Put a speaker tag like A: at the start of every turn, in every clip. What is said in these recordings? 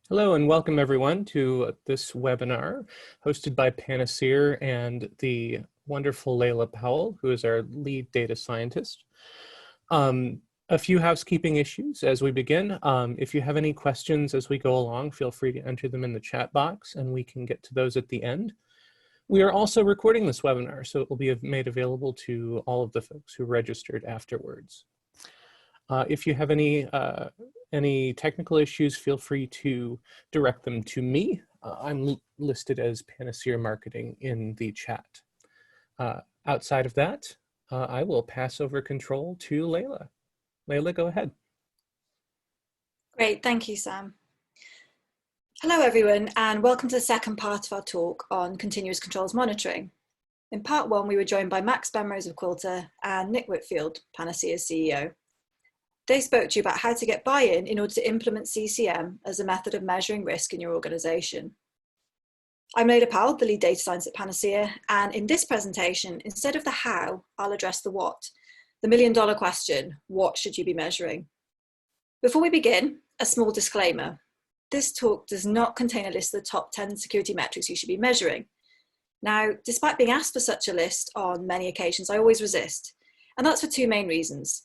A: Hello and welcome everyone to this webinar hosted by Panaseer and the wonderful Leila Powell, who is our lead data scientist. A few housekeeping issues as we begin. If you have any questions as we go along, feel free to enter them in the chat box and we can get to those at the end. We are also recording this webinar, so it will be made available to all of the folks who registered afterwards. If you have any technical issues, feel free to direct them to me. I'm listed as Panaseer Marketing in the chat. Outside of that, I will pass over control to Leila. Leila, go ahead.
B: Great, thank you, Sam. Hello, everyone, and welcome to the second part of our talk on continuous controls monitoring. In part one, we were joined by Max Benrose of Quilter and Nick Whitfield, Panaseer's CEO. They spoke to you about how to get buy-in in order to implement CCM as a method of measuring risk in your organization. I'm Leila Powell, the lead data scientist at Panaseer, and in this presentation, instead of the how, I'll address the what, the million-dollar question: what should you be measuring? Before we begin, a small disclaimer. This talk does not contain a list of the top 10 security metrics you should be measuring. Now, despite being asked for such a list on many occasions, I always resist, and that's for two main reasons.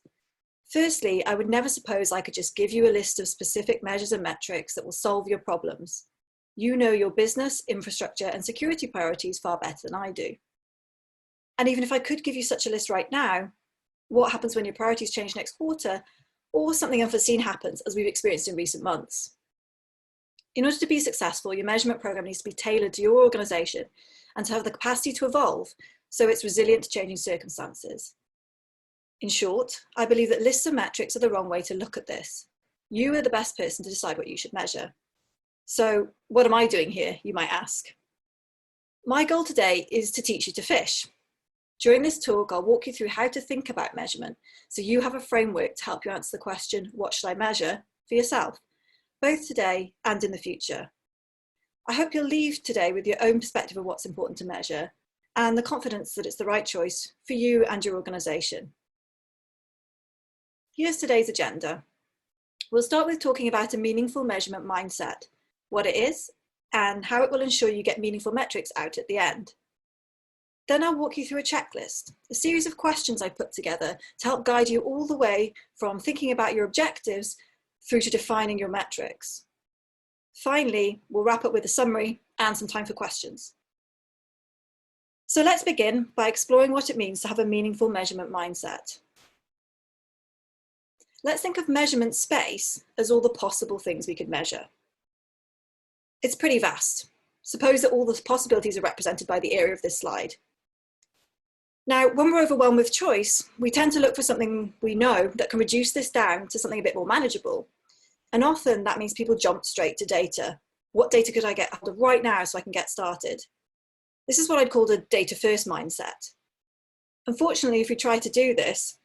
B: Firstly, I would never suppose I could just give you a list of specific measures and metrics that will solve your problems. You know your business, infrastructure, and security priorities far better than I do. And even if I could give you such a list right now, what happens when your priorities change next quarter, or something unforeseen happens, as we've experienced in recent months? In order to be successful, your measurement program needs to be tailored to your organization and to have the capacity to evolve so it's resilient to changing circumstances. In short, I believe that lists of metrics are the wrong way to look at this. You are the best person to decide what you should measure. So what am I doing here, you might ask? My goal today is to teach you to fish. During this talk, I'll walk you through how to think about measurement so you have a framework to help you answer the question, what should I measure, for yourself, both today and in the future. I hope you'll leave today with your own perspective of what's important to measure and the confidence that it's the right choice for you and your organization. Here's today's agenda. We'll start with talking about a meaningful measurement mindset, what it is, and how it will ensure you get meaningful metrics out at the end. Then I'll walk you through a checklist, a series of questions I put together to help guide you all the way from thinking about your objectives through to defining your metrics. Finally, we'll wrap up with a summary and some time for questions. So let's begin by exploring what it means to have a meaningful measurement mindset. Let's think of measurement space as all the possible things we could measure. It's pretty vast. Suppose that all the possibilities are represented by the area of this slide. Now, when we're overwhelmed with choice, we tend to look for something we know that can reduce this down to something a bit more manageable. And often that means people jump straight to data. What data could I get hold of right now so I can get started? This is what I'd call a data-first mindset. Unfortunately, if we try to do this,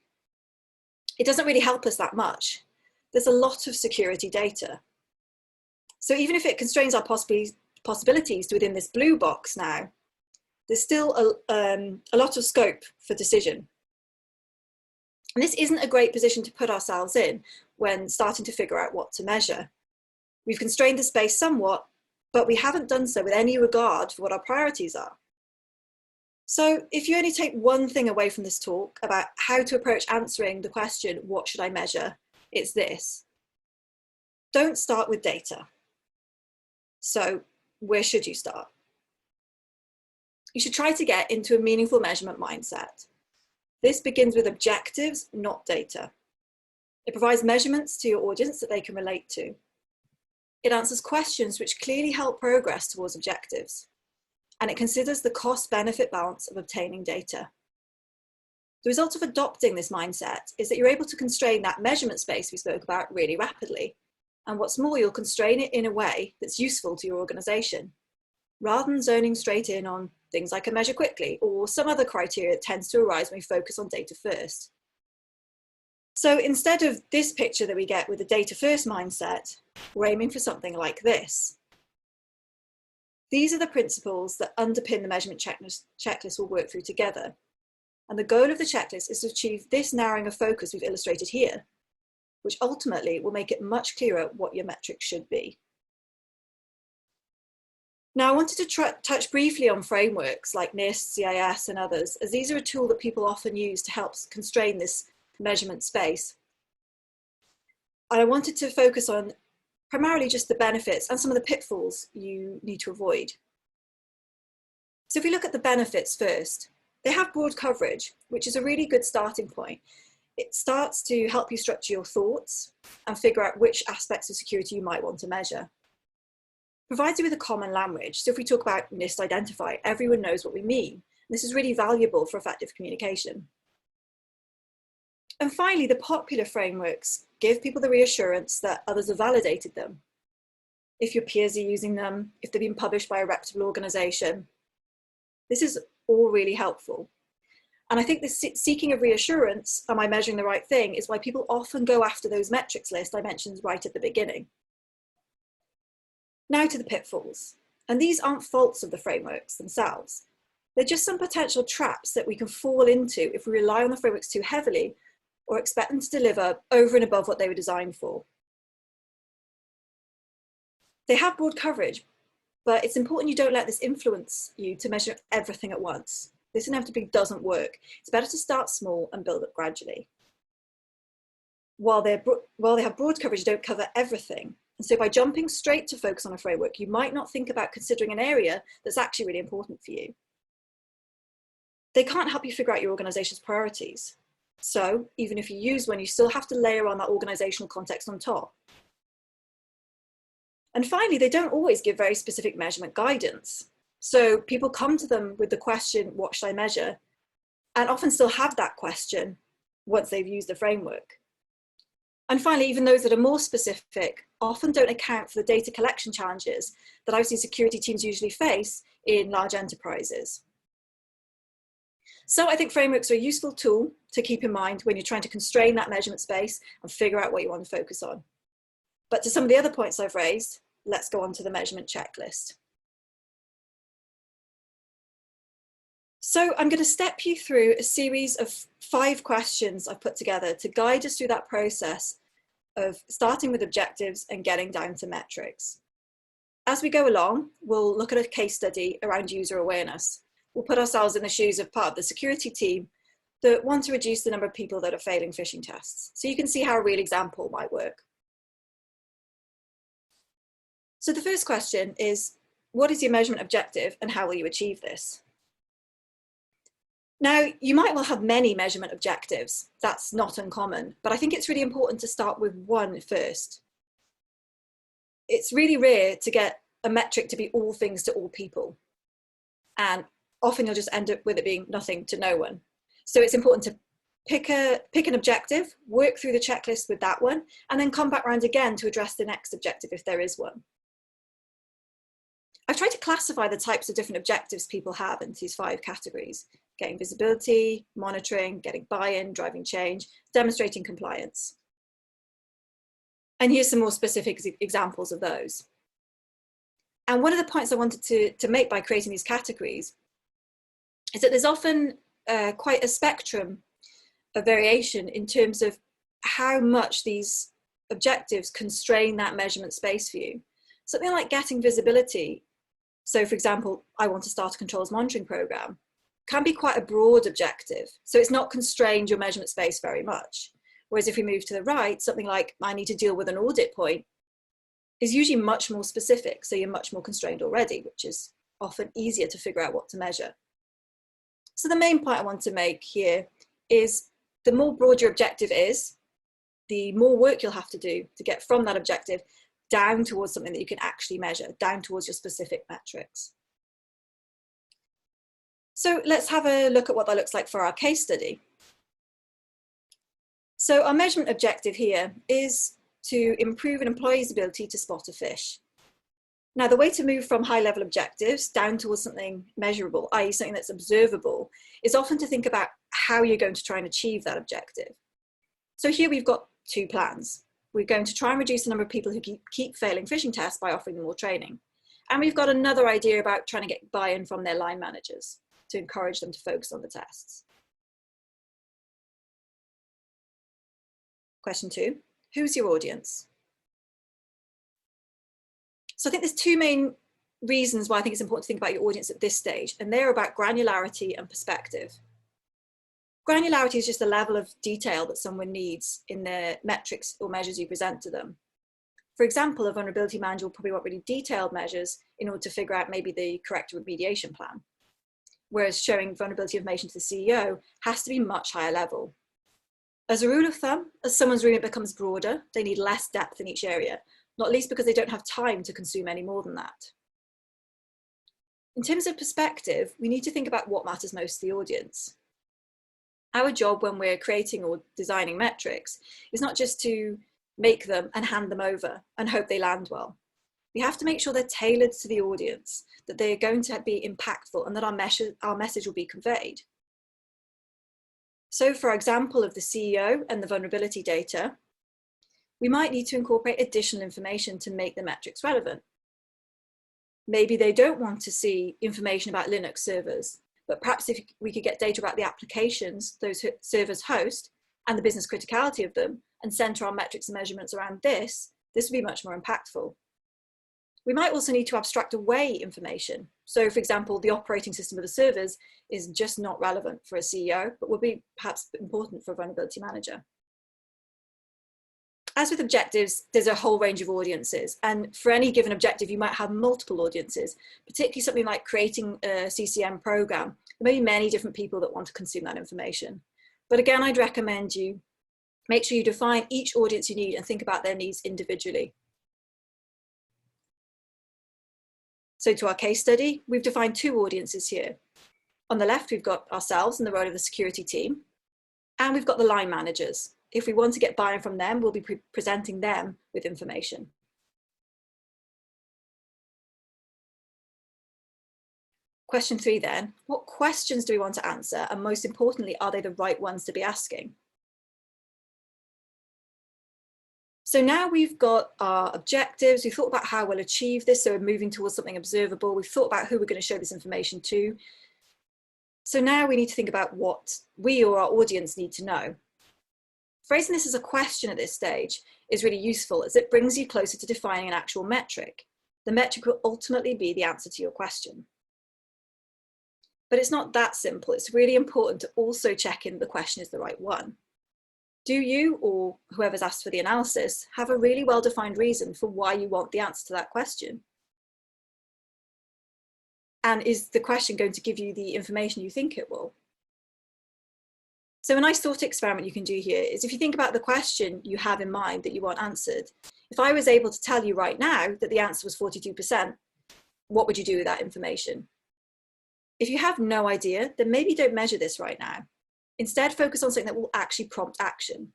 B: it doesn't really help us that much. There's a lot of security data. So even if it constrains our possibilities to within this blue box now, there's still a lot of scope for decision. And this isn't a great position to put ourselves in when starting to figure out what to measure. We've constrained the space somewhat, but we haven't done so with any regard for what our priorities are. So if you only take one thing away from this talk about how to approach answering the question, what should I measure? It's this. Don't start with data. So where should you start? You should try to get into a meaningful measurement mindset. This begins with objectives, not data. It provides measurements to your audience that they can relate to. It answers questions which clearly help progress towards objectives. And it considers the cost-benefit balance of obtaining data. The result of adopting this mindset is that you're able to constrain that measurement space we spoke about really rapidly. And what's more, you'll constrain it in a way that's useful to your organization, rather than zoning straight in on things like a measure quickly or some other criteria that tends to arise when we focus on data first. So instead of this picture that we get with the data first mindset, we're aiming for something like this. These are the principles that underpin the measurement checklist we'll work through together. And the goal of the checklist is to achieve this narrowing of focus we've illustrated here, which ultimately will make it much clearer what your metrics should be. Now, I wanted to touch briefly on frameworks like NIST, CIS, and others, as these are a tool that people often use to help constrain this measurement space. And I wanted to focus on primarily just the benefits and some of the pitfalls you need to avoid. So if we look at the benefits first, they have broad coverage, which is a really good starting point. It starts to help you structure your thoughts and figure out which aspects of security you might want to measure. Provides you with a common language. So if we talk about NIST Identify, everyone knows what we mean. This is really valuable for effective communication. And finally, the popular frameworks give people the reassurance that others have validated them. If your peers are using them, if they've been published by a reputable organization, this is all really helpful. And I think this seeking of reassurance, am I measuring the right thing, is why people often go after those metrics lists I mentioned right at the beginning. Now to the pitfalls. And these aren't faults of the frameworks themselves. They're just some potential traps that we can fall into if we rely on the frameworks too heavily or expect them to deliver over and above what they were designed for. They have broad coverage, but it's important you don't let this influence you to measure everything at once. This inevitably doesn't work. It's better to start small and build up gradually. While they have broad coverage, they don't cover everything. And so by jumping straight to focus on a framework, you might not think about considering an area that's actually really important for you. They can't help you figure out your organization's priorities. So even if you use one, you still have to layer on that organizational context on top. And finally, they don't always give very specific measurement guidance. So people come to them with the question, what should I measure? And often still have that question once they've used the framework. And finally, even those that are more specific often don't account for the data collection challenges that obviously security teams usually face in large enterprises. So I think frameworks are a useful tool to keep in mind when you're trying to constrain that measurement space and figure out what you want to focus on. But to some of the other points I've raised, let's go on to the measurement checklist. So I'm going to step you through a series of 5 questions I've put together to guide us through that process of starting with objectives and getting down to metrics. As we go along, we'll look at a case study around user awareness. We'll put ourselves in the shoes of part of the security team that want to reduce the number of people that are failing phishing tests. So you can see how a real example might work. So the first question is, what is your measurement objective and how will you achieve this? Now, you might well have many measurement objectives. That's not uncommon, but I think it's really important to start with one first. It's really rare to get a metric to be all things to all people. And often you'll just end up with it being nothing to no one. So it's important to pick an objective, work through the checklist with that one, and then come back around again to address the next objective if there is one. I've tried to classify the types of different objectives people have into these 5 categories: getting visibility, monitoring, getting buy-in, driving change, demonstrating compliance. And here's some more specific examples of those. And one of the points I wanted to make by creating these categories is that there's often quite a spectrum of variation in terms of how much these objectives constrain that measurement space for you. Something like getting visibility. So for example, I want to start a controls monitoring program, can be quite a broad objective. So it's not constrained your measurement space very much. Whereas if we move to the right, something like I need to deal with an audit point is usually much more specific. So you're much more constrained already, which is often easier to figure out what to measure. So the main point I want to make here is the more broad your objective is, the more work you'll have to do to get from that objective down towards something that you can actually measure, down towards your specific metrics. So let's have a look at what that looks like for our case study. So our measurement objective here is to improve an employee's ability to spot a fish. Now, the way to move from high-level objectives down towards something measurable, i.e. something that's observable, is often to think about how you're going to try and achieve that objective. So here we've got 2 plans. We're going to try and reduce the number of people who keep failing phishing tests by offering them more training. And we've got another idea about trying to get buy-in from their line managers to encourage them to focus on the tests. Question 2, who's your audience? So I think there's 2 main reasons why I think it's important to think about your audience at this stage, and they're about granularity and perspective. Granularity is just the level of detail that someone needs in their metrics or measures you present to them. For example, a vulnerability manager will probably want really detailed measures in order to figure out maybe the correct remediation plan. Whereas showing vulnerability information to the CEO has to be much higher level. As a rule of thumb, as someone's remit becomes broader, they need less depth in each area, not least because they don't have time to consume any more than that. In terms of perspective, we need to think about what matters most to the audience. Our job when we're creating or designing metrics is not just to make them and hand them over and hope they land well. We have to make sure they're tailored to the audience, that they're going to be impactful, and that our message will be conveyed. So for example of the CEO and the vulnerability data, we might need to incorporate additional information to make the metrics relevant. Maybe they don't want to see information about Linux servers, but perhaps if we could get data about the applications those servers host and the business criticality of them, and center our metrics and measurements around this would be much more impactful. We might also need to abstract away information. So for example, the operating system of the servers is just not relevant for a CEO, but will be perhaps important for a vulnerability manager. As with objectives, there's a whole range of audiences. And for any given objective, you might have multiple audiences, particularly something like creating a CCM program. There may be many different people that want to consume that information. But again, I'd recommend you make sure you define each audience you need and think about their needs individually. So to our case study, we've defined two audiences here. On the left, we've got ourselves in the role of the security team, and we've got the line managers. If we want to get buy-in from them, we'll be presenting them with information. Question 3 then, what questions do we want to answer? And most importantly, are they the right ones to be asking? So now we've got our objectives, we've thought about how we'll achieve this, so we're moving towards something observable, we've thought about who we're going to show this information to. So now we need to think about what we or our audience need to know. Phrasing this as a question at this stage is really useful as it brings you closer to defining an actual metric. The metric will ultimately be the answer to your question. But it's not that simple. It's really important to also check in the question is the right one. Do you, or whoever's asked for the analysis, have a really well-defined reason for why you want the answer to that question? And is the question going to give you the information you think it will? So a nice thought experiment you can do here is if you think about the question you have in mind that you want answered, if I was able to tell you right now that the answer was 42%, what would you do with that information? If you have no idea, then maybe don't measure this right now. Instead, focus on something that will actually prompt action.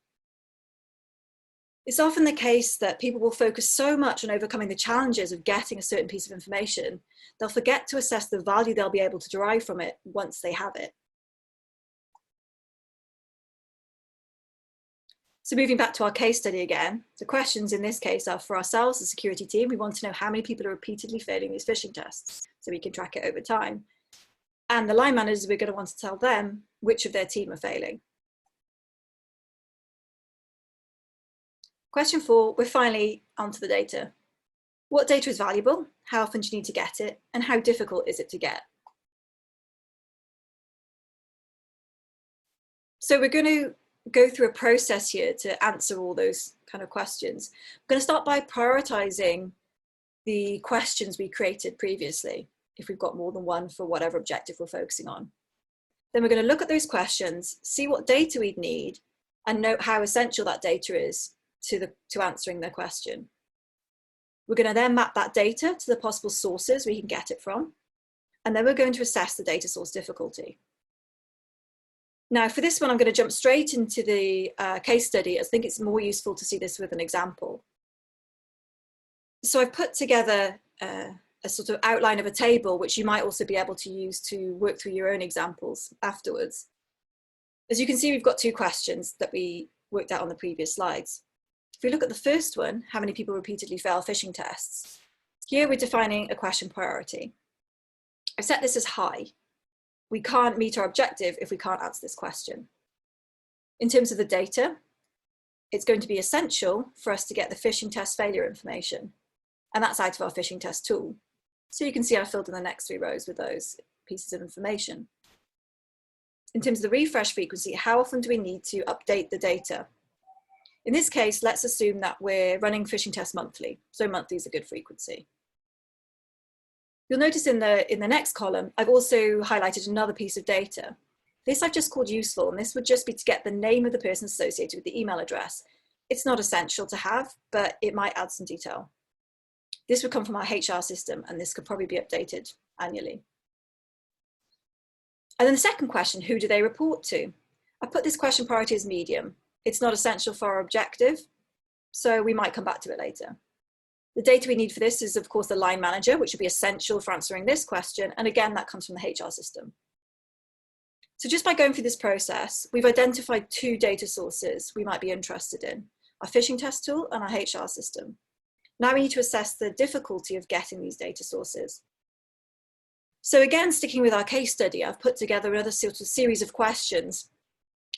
B: It's often the case that people will focus so much on overcoming the challenges of getting a certain piece of information, they'll forget to assess the value they'll be able to derive from it once they have it. So moving back to our case study again, the questions in this case are for ourselves, the security team. We want to know how many people are repeatedly failing these phishing tests so we can track it over time. And the line managers, we're going to want to tell them which of their team are failing. Question 4, we're finally onto the data. What data is valuable? How often do you need to get it? And how difficult is it to get? So we're going to go through a process here to answer all those kind of questions. I'm going to start by prioritizing the questions we created previously, if we've got more than one for whatever objective we're focusing on. Then we're going to look at those questions, see what data we'd need, and note how essential that data is to answering the question. We're going to then map that data to the possible sources we can get it from, and then we're going to assess the data source difficulty. Now for this one, I'm going to jump straight into the case study. I think it's more useful to see this with an example. So I've put together a sort of outline of a table, which you might also be able to use to work through your own examples afterwards. As you can see, we've got two questions that we worked out on the previous slides. If we look at the first one, how many people repeatedly fail phishing tests? Here we're defining a question priority. I've set this as high. We can't meet our objective if we can't answer this question. In terms of the data, it's going to be essential for us to get the phishing test failure information, and that's out of our phishing test tool. So you can see I filled in the next 3 rows with those pieces of information. In terms of the refresh frequency, how often do we need to update the data? In this case, let's assume that we're running phishing tests monthly. So monthly is a good frequency. You'll notice in the next column, I've also highlighted another piece of data. This I've just called useful, and this would just be to get the name of the person associated with the email address. It's not essential to have, but it might add some detail. This would come from our HR system, and this could probably be updated annually. And then the second question, who do they report to? I put this question priority as medium. It's not essential for our objective, so we might come back to it later. The data we need for this is, of course, the line manager, which would be essential for answering this question. And again, that comes from the HR system. So just by going through this process, we've identified 2 data sources we might be interested in, our phishing test tool and our HR system. Now we need to assess the difficulty of getting these data sources. So again, sticking with our case study, I've put together another sort of series of questions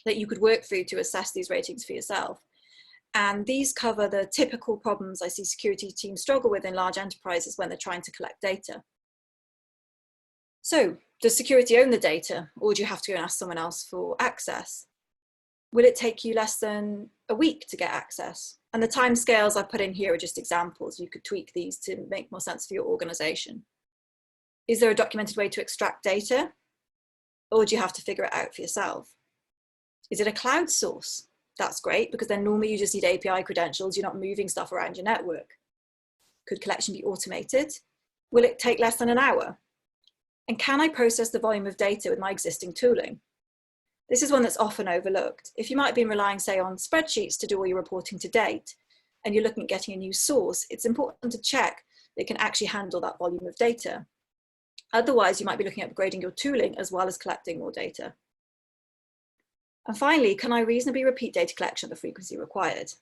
B: that you could work through to assess these ratings for yourself. And these cover the typical problems I see security teams struggle with in large enterprises when they're trying to collect data. So, does security own the data, or do you have to go and ask someone else for access? Will it take you less than a week to get access? And the timescales I put in here are just examples. You could tweak these to make more sense for your organization. Is there a documented way to extract data, or do you have to figure it out for yourself? Is it a cloud source? That's great, because then normally you just need API credentials. You're not moving stuff around your network. Could collection be automated? Will it take less than an hour? And can I process the volume of data with my existing tooling? This is one that's often overlooked. If you might have been relying, say, on spreadsheets to do all your reporting to date, and you're looking at getting a new source, it's important to check that it can actually handle that volume of data. Otherwise, you might be looking at upgrading your tooling as well as collecting more data. And finally, can I reasonably repeat data collection at the frequency required?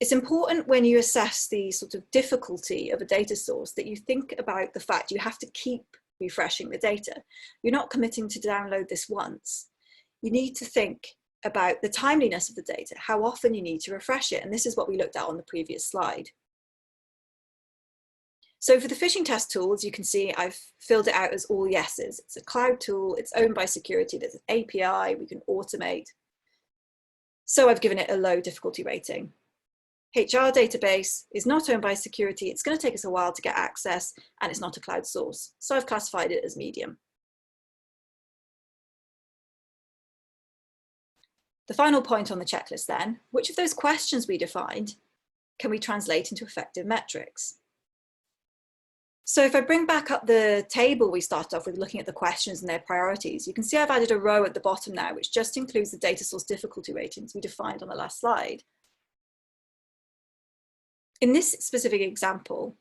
B: It's important when you assess the sort of difficulty of a data source that you think about the fact you have to keep refreshing the data. You're not committing to download this once. You need to think about the timeliness of the data, how often you need to refresh it. And this is what we looked at on the previous slide. So for the phishing test tools, you can see I've filled it out as all yeses. It's a cloud tool, it's owned by security, there's an API, we can automate. So I've given it a low difficulty rating. HR database is not owned by security, it's going to take us a while to get access, and it's not a cloud source. So I've classified it as medium. The final point on the checklist then, which of those questions we defined can we translate into effective metrics? So if I bring back up the table we started off with looking at the questions and their priorities, you can see I've added a row at the bottom now, which just includes the data source difficulty ratings we defined on the last slide. In this specific example,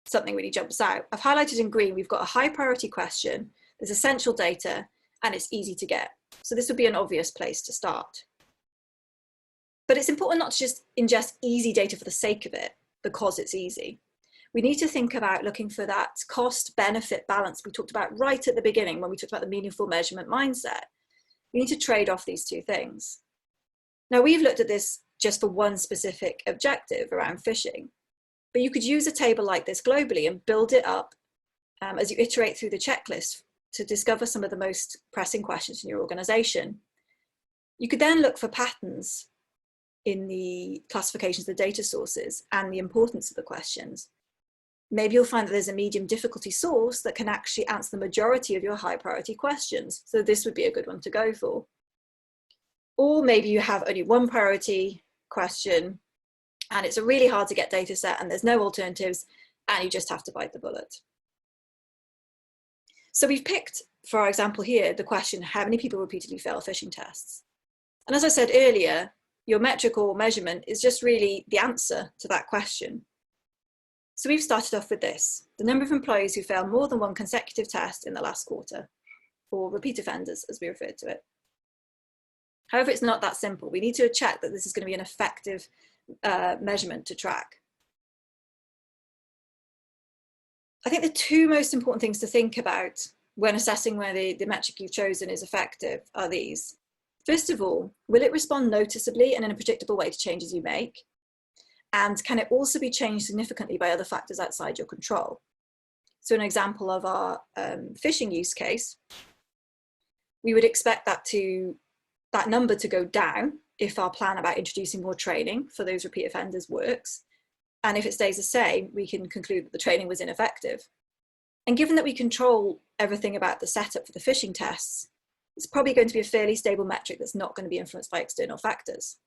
B: something really jumps out. I've highlighted in green, we've got a high priority question, there's essential data, and it's easy to get. So this would be an obvious place to start. But it's important not to just ingest easy data for the sake of it, because it's easy. We need to think about looking for that cost-benefit balance we talked about right at the beginning when we talked about the meaningful measurement mindset. We need to trade off these 2 things. Now, we've looked at this just for one specific objective around phishing, but you could use a table like this globally and build it up as you iterate through the checklist to discover some of the most pressing questions in your organization. You could then look for patterns in the classifications of the data sources and the importance of the questions. Maybe you'll find that there's a medium difficulty source that can actually answer the majority of your high priority questions. So this would be a good one to go for. Or maybe you have only one priority question and it's a really hard to get data set and there's no alternatives and you just have to bite the bullet. So we've picked, for our example here, the question, how many people repeatedly fail phishing tests? And as I said earlier, your metric or measurement is just really the answer to that question. So we've started off with this, the number of employees who failed more than one consecutive test in the last quarter, or repeat offenders as we refer to it. However, it's not that simple. We need to check that this is going to be an effective measurement to track. I think the 2 most important things to think about when assessing whether the metric you've chosen is effective are these. First of all, will it respond noticeably and in a predictable way to changes you make? And can it also be changed significantly by other factors outside your control? So an example of our phishing use case, we would expect that number to go down if our plan about introducing more training for those repeat offenders works. And if it stays the same, we can conclude that the training was ineffective. And given that we control everything about the setup for the phishing tests, it's probably going to be a fairly stable metric that's not going to be influenced by external factors.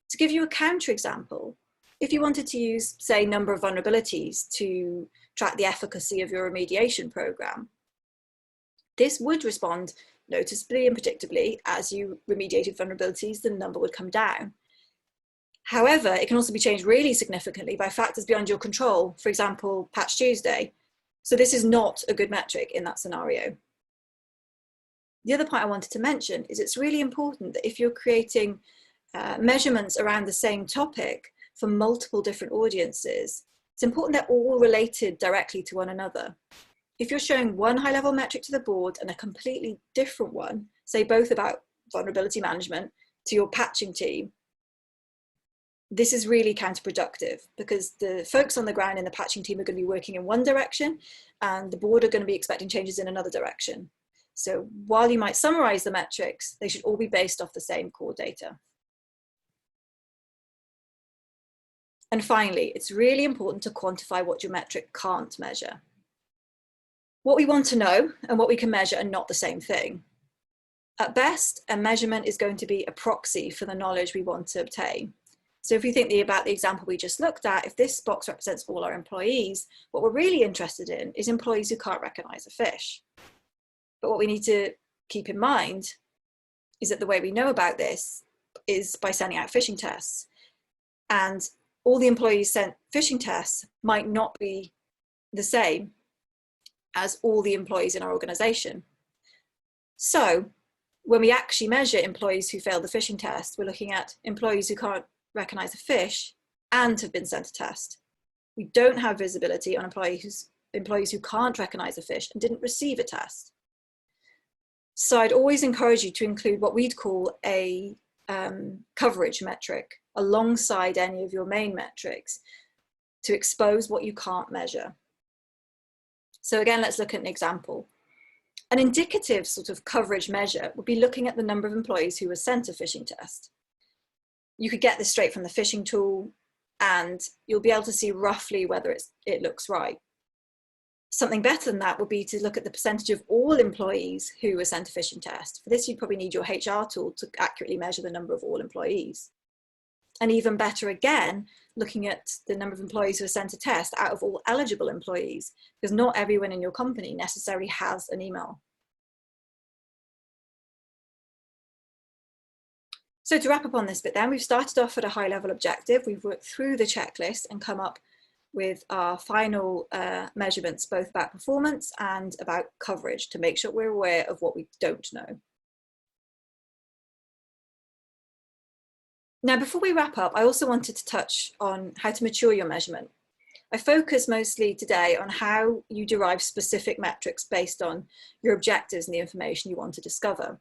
B: To give you a counterexample, if you wanted to use, say, number of vulnerabilities to track the efficacy of your remediation program, this would respond noticeably and predictably. As you remediated vulnerabilities, the number would come down. However, it can also be changed really significantly by factors beyond your control, for example, Patch Tuesday. So this is not a good metric in that scenario. The other point I wanted to mention is it's really important that if you're creating measurements around the same topic for multiple different audiences, it's important they're all related directly to one another. If you're showing one high-level metric to the board and a completely different one, say both about vulnerability management, to your patching team, this is really counterproductive because the folks on the ground in the patching team are going to be working in one direction and the board are going to be expecting changes in another direction. So while you might summarize the metrics, they should all be based off the same core data. And finally, it's really important to quantify what your metric can't measure. What we want to know and what we can measure are not the same thing. At best, a measurement is going to be a proxy for the knowledge we want to obtain. So if you think about the example we just looked at, if this box represents all our employees, what we're really interested in is employees who can't recognize a fish. But what we need to keep in mind is that the way we know about this is by sending out phishing tests. And all the employees sent phishing tests might not be the same as all the employees in our organization. So when we actually measure employees who failed the phishing test, we're looking at employees who can't recognize a fish and have been sent a test. We don't have visibility on employees who can't recognize a fish and didn't receive a test. So I'd always encourage you to include what we'd call a coverage metric alongside any of your main metrics to expose what you can't measure. So again, let's look at an example. An indicative sort of coverage measure would be looking at the number of employees who were sent a phishing test. You could get this straight from the phishing tool and you'll be able to see roughly whether it looks right. Something better than that would be to look at the percentage of all employees who were sent a phishing test. For this, you'd probably need your HR tool to accurately measure the number of all employees. And even better again, looking at the number of employees who are sent a test out of all eligible employees, because not everyone in your company necessarily has an email. So to wrap up on this bit then, we've started off at a high level objective. We've worked through the checklist and come up with our final measurements, both about performance and about coverage, to make sure we're aware of what we don't know. Now, before we wrap up, I also wanted to touch on how to mature your measurement. I focus mostly today on how you derive specific metrics based on your objectives and the information you want to discover.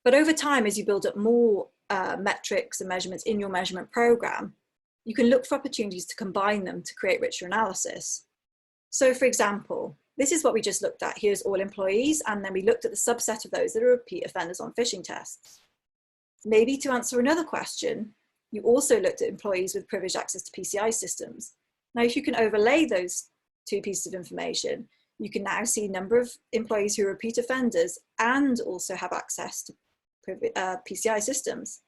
B: But over time, as you build up more metrics and measurements in your measurement program, you can look for opportunities to combine them to create richer analysis. So for example, this is what we just looked at. Here's all employees, and then we looked at the subset of those that are repeat offenders on phishing tests. Maybe to answer another question, you also looked at employees with privileged access to PCI systems. Now, if you can overlay those two pieces of information, you can now see a number of employees who are repeat offenders and also have access to PCI systems.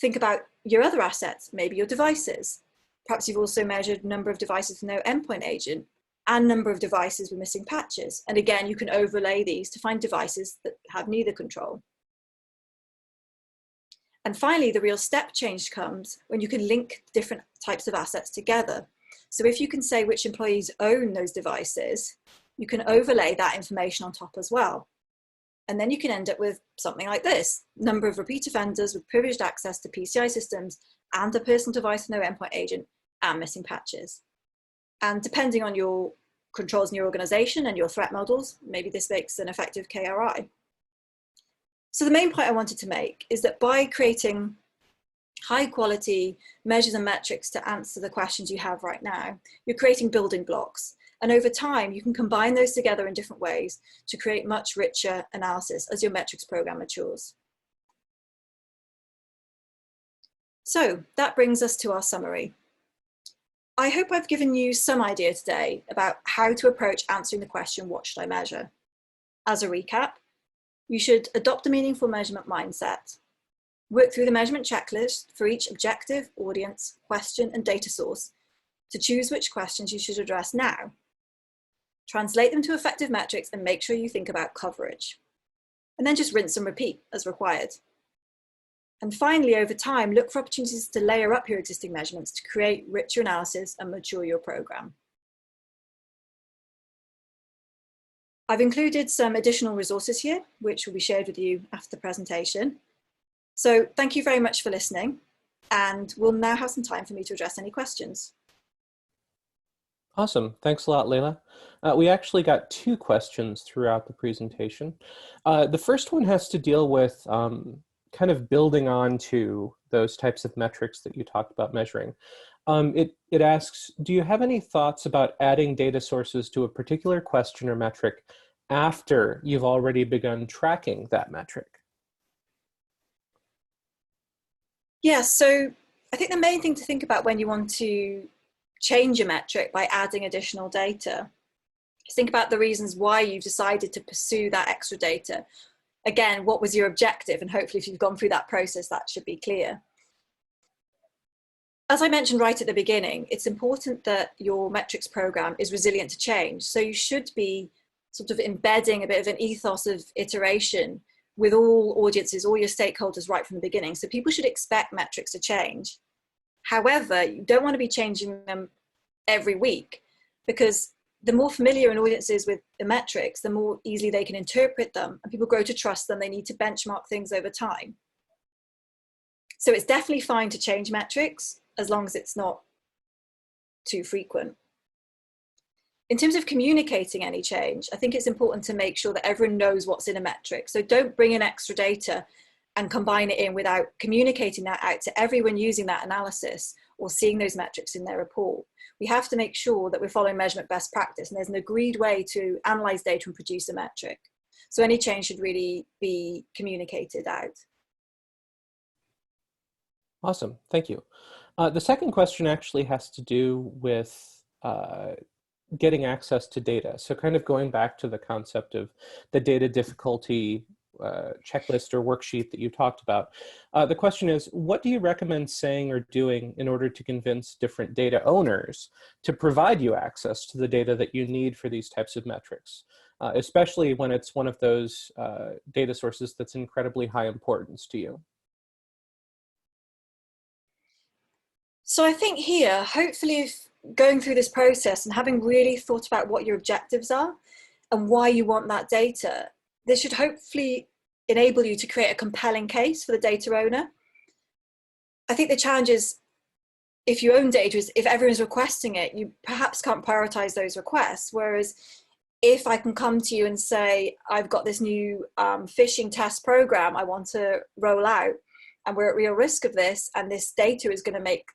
B: Think about your other assets, maybe your devices. Perhaps you've also measured number of devices with no endpoint agent and number of devices with missing patches. And again, you can overlay these to find devices that have neither control. And finally, the real step change comes when you can link different types of assets together. So if you can say which employees own those devices, you can overlay that information on top as well. And then you can end up with something like this: number of repeat offenders with privileged access to PCI systems and a personal device with no endpoint agent and missing patches. And depending on your controls in your organization and your threat models, maybe this makes an effective KRI. So the main point I wanted to make is that by creating high quality measures and metrics to answer the questions you have right now, you're creating building blocks. And over time, you can combine those together in different ways to create much richer analysis as your metrics program matures. So that brings us to our summary. I hope I've given you some idea today about how to approach answering the question, what should I measure? As a recap, you should adopt a meaningful measurement mindset, work through the measurement checklist for each objective, audience, question, and data source to choose which questions you should address now. Translate them to effective metrics and make sure you think about coverage. And then just rinse and repeat as required. And finally, over time, look for opportunities to layer up your existing measurements to create richer analysis and mature your program. I've included some additional resources here, which will be shared with you after the presentation. So thank you very much for listening, and we'll now have some time for me to address any questions.
A: Awesome. Thanks a lot, Leila. We actually got two questions throughout the presentation. The first one has to deal with kind of building on to those types of metrics that you talked about measuring. It asks, do you have any thoughts about adding data sources to a particular question or metric after you've already begun tracking that metric?
B: Yeah, so I think the main thing to think about when you want to change a metric by adding additional data is think about the reasons why you've decided to pursue that extra data. Again, what was your objective? And hopefully if you've gone through that process, that should be clear. As I mentioned right at the beginning, it's important that your metrics program is resilient to change. So you should be sort of embedding a bit of an ethos of iteration with all audiences, all your stakeholders right from the beginning. So people should expect metrics to change. However, you don't want to be changing them every week, because the more familiar an audience is with the metrics, the more easily they can interpret them, and people grow to trust them. They need to benchmark things over time. So it's definitely fine to change metrics as long as it's not too frequent. In terms of communicating any change, I think it's important to make sure that everyone knows what's in a metric. So don't bring in extra data and combine it in without communicating that out to everyone using that analysis or seeing those metrics in their report. We have to make sure that we're following measurement best practice, and there's an agreed way to analyze data and produce a metric. So any change should really be communicated out.
A: Awesome, thank you. The second question actually has to do with getting access to data. So kind of going back to the concept of the data difficulty checklist or worksheet that you talked about. The question is, what do you recommend saying or doing in order to convince different data owners to provide you access to the data that you need for these types of metrics, especially when it's one of those data sources that's incredibly high importance to you?
B: So I think here, hopefully, if going through this process and having really thought about what your objectives are and why you want that data, this should hopefully enable you to create a compelling case for the data owner. I think the challenge is, if you own data, is if everyone's requesting it, you perhaps can't prioritize those requests. Whereas if I can come to you and say, I've got this new phishing test program I want to roll out, and we're at real risk of this, and this data is going to make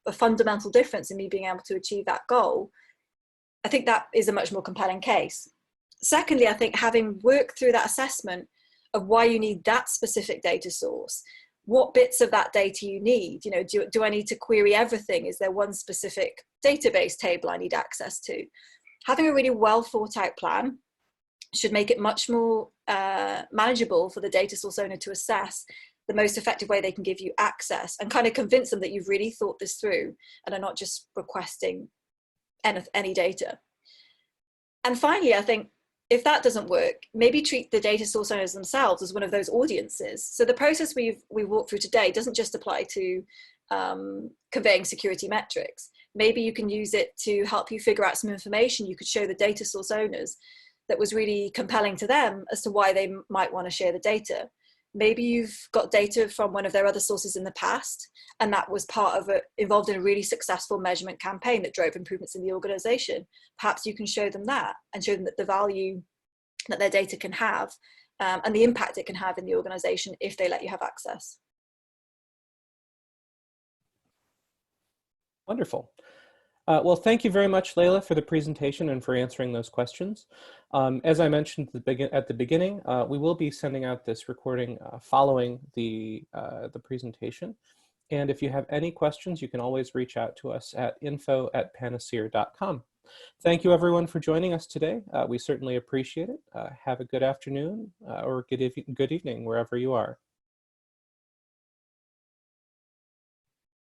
B: a fundamental difference in me being able to achieve that goal, I think that is a much more compelling case. Secondly, I think having worked through that assessment of why you need that specific data source, what bits of that data you need, do I need to query everything? Is there one specific database table I need access to? Having a really well thought out plan should make it much more manageable for the data source owner to assess the most effective way they can give you access, and kind of convince them that you've really thought this through and are not just requesting any data. And finally, I think if that doesn't work, maybe treat the data source owners themselves as one of those audiences. So the process we've walked through today doesn't just apply to conveying security metrics. Maybe you can use it to help you figure out some information you could show the data source owners that was really compelling to them as to why they might want to share the data. Maybe you've got data from one of their other sources in the past, and that was involved in a really successful measurement campaign that drove improvements in the organization. Perhaps you can show them that and show them that the value that their data can have and the impact it can have in the organization if they let you have access.
A: Wonderful. Well, thank you very much, Leila, for the presentation and for answering those questions. As I mentioned at the beginning, we will be sending out this recording following the presentation. And if you have any questions, you can always reach out to us at info@panaseer.com. Thank you, everyone, for joining us today. We certainly appreciate it. Have a good afternoon or good evening, wherever you are.